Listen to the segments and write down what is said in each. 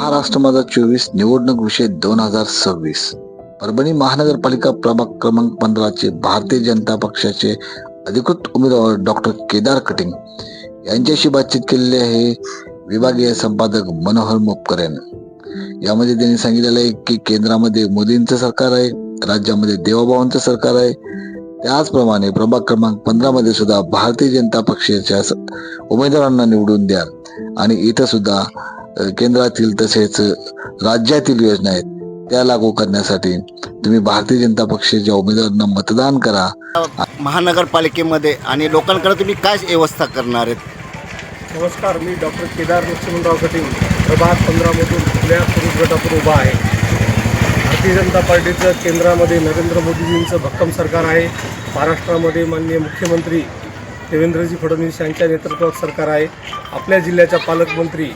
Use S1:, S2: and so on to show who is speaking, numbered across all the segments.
S1: महाराष्ट्रामध्ये 24 निवडणूक विषय 2026 परभणी महानगरपालिका प्रभाग क्रमांक 15 चे भारतीय जनता पक्षाचे अधिकृत उमेदवार डॉक्टर केदार कटिंग यांच्याशी बातचीत केलेली आहे विभागीय संपादक मनोहर मुपकर यांनी। यामध्ये त्यांनी सांगितलेलं आहे की केंद्रामध्ये मोदींचं सरकार आहे, राज्यामध्ये देवाभावांचं सरकार आहे। त्याचप्रमाणे प्रभाग क्रमांक 15 मध्ये सुद्धा भारतीय जनता पक्षाच्या उमेदवारांना निवडून द्या आणि इथं सुद्धा केंद्रातील तसेच राज्यातील योजना आहेत त्या लागू करण्यासाठी तुम्ही भारतीय जनता पक्षाच्या उमेदवारांना मतदान करा।
S2: महानगरपालिकेमध्ये आणि लोकांकडे तुम्ही काय व्यवस्था करणार आहेत?
S3: नमस्कार, मी डॉक्टर केदार लक्ष्मणराव कटिंग प्रभाग 15मधून पुण्या पुरुष गटातून उभा आहे। भारतीय जनता पार्टीचं केंद्रामध्ये नरेंद्र मोदीजींचं भक्कम सरकार आहे। महाराष्ट्रामध्ये माननीय मुख्यमंत्री देवेंद्रजी फडणवीस यांच्या नेतृत्वात सरकार आहे। आपल्या जिल्ह्याच्या पालकमंत्री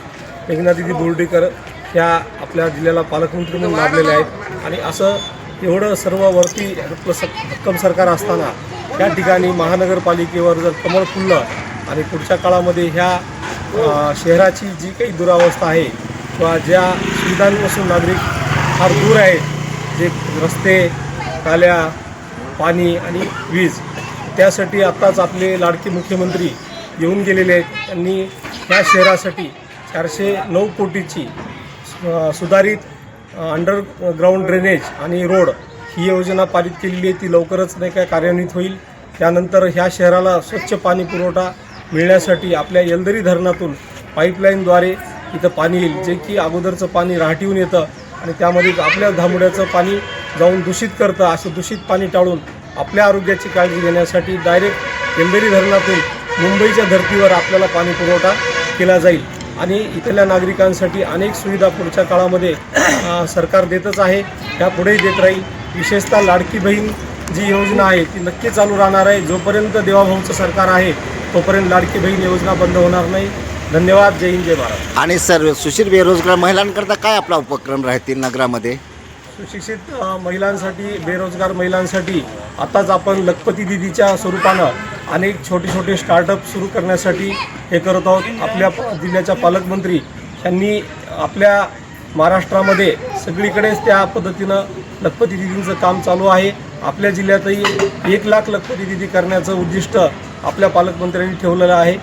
S3: मेघनादिदी बोर्डीकर ह्या आपल्या जिल्ह्याला पालकमंत्री म्हणून लाभलेल्या आहेत आणि असं एवढं सर्व वरती भक्कम सरकार असताना या ठिकाणी महानगरपालिकेवर जर कमळ फुललं आणि पुढच्या काळामध्ये ह्या शहराची जी काही दुरावस्था आहे किंवा ज्या सुविधांपासून नागरिक फार दूर आहेत, जे रस्ते, नाल्या, पाणी आणि वीज, त्यासाठी आत्ताच आपले लाडके मुख्यमंत्री येऊन गेलेले आहेत। त्यांनी ह्या शहरासाठी 409 कोटीची सुधारित अंडरग्राऊंड ड्रेनेज आणि रोड ही योजना पारित केलेली आहे। ती लवकरच नाही काय कार्यान्वित होईल। त्यानंतर ह्या शहराला स्वच्छ पाणी पुरवठा मिळण्यासाठी आपल्या येलदरी धरणातून पाईपलाईनद्वारे इथं पाणी येईल, जे की अगोदरचं पाणी राहटीहून येतं आणि त्यामध्ये आपल्या धामुड्याचं पाणी जाऊन दूषित करतं। असं दूषित पाणी टाळून आपल्या आरोग्याची काळजी घेण्यासाठी डायरेक्ट येलदरी धरणातून मुंबईच्या धर्तीवर आपल्याला पाणी पुरवठा केला जाईल आणि इथल्या नागरिकांसाठी अनेक सुविधा पुढच्या काळामध्ये सरकार देतच आहे, त्यापुढेही देत राहील। विशेषतः लाडकी बहीण जी योजना आहे ती नक्की चालू राहणार आहे। जोपर्यंत देवाभाऊचं सरकार आहे तोपर्यंत लाडकी बहीण योजना बंद होणार नाही। धन्यवाद। जय हिंद, जय भारत।
S2: आणि सर, सुशील बेरोजगार महिलांकरता काय आपला उपक्रम राहतील नगरामध्ये?
S3: सुशिक्षित महिलांसाठी, बेरोजगार महिलांसाठी आताच आपण लखपती दिदीच्या स्वरूपानं अनेक छोटे छोटे स्टार्टअप सुरू करण्यासाठी हे करत आहोत। आपल्या जिल्ह्याच्या पालकमंत्री यांनी आपल्या महाराष्ट्रामध्ये सगळीकडेच त्या पद्धतीनं लखपती दिदींचं काम चालू आहे। आपल्या जिल्ह्यातही 1 लाख लखपती दिदी करण्याचं उद्दिष्ट आपल्या पालकमंत्र्यांनी ठेवलेलं आहे।